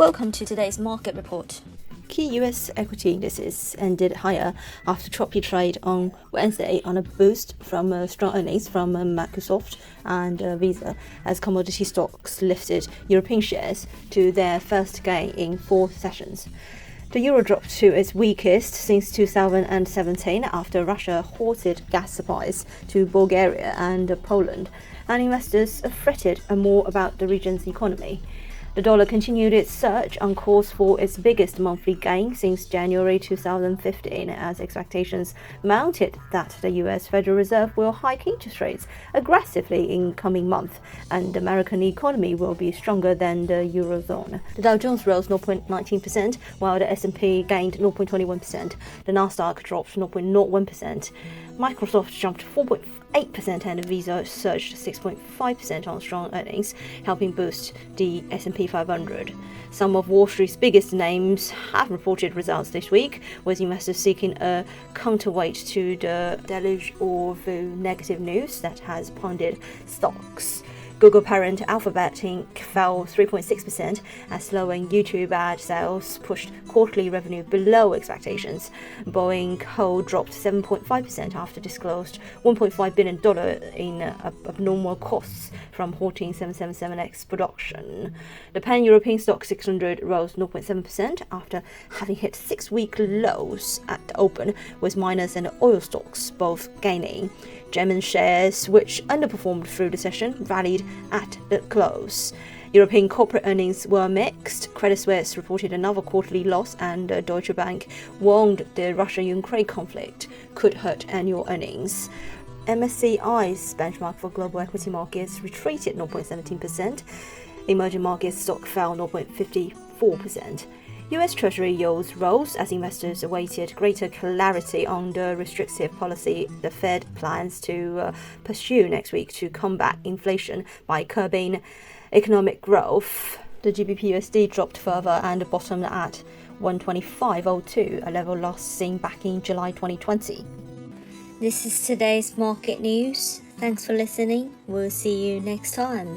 Welcome to today's market report. Key US equity indices ended higher after choppy trade on Wednesday on a boost from strong earnings from Microsoft and Visa as commodity stocks lifted European shares to their first gain in 4 sessions. The euro dropped to its weakest since 2017 after Russia halted gas supplies to Bulgaria and Poland, and investors fretted more about the region's economy. The dollar continued its search on course for its biggest monthly gain since January 2015 as expectations mounted that the US Federal Reserve will hike interest rates aggressively in coming months and the American economy will be stronger than the Eurozone. The Dow Jones rose 0.19% while the S&P gained 0.21%. The Nasdaq dropped 0.01%. Microsoft jumped 4.8% and Visa surged 6.5% on strong earnings, helping boost the S&P 500. Some of Wall Street's biggest names have reported results this week, with investors seeking a counterweight to the deluge of negative news that has pounded stocks. Google parent Alphabet Inc. fell 3.6% as slowing YouTube ad sales pushed quarterly revenue below expectations. Boeing Co. dropped 7.5% after disclosed $1.5 billion in abnormal costs from halting 777X production. The Pan-European Stock 600 rose 0.7% after having hit 6-week lows at the open, with miners and oil stocks both gaining. German shares, which underperformed through the session, rallied at the close. European corporate earnings were mixed. Credit Suisse reported another quarterly loss, and Deutsche Bank warned the Russia-Ukraine conflict could hurt annual earnings. MSCI's benchmark for global equity markets retreated 0.17%. Emerging markets stock fell 0.54%. US Treasury yields rose as investors awaited greater clarity on the restrictive policy the Fed plans to pursue next week to combat inflation by curbing economic growth. The GBP/USD dropped further and bottomed at 125.02, a level last seen back in July 2020. This is today's market news. Thanks for listening. We'll see you next time.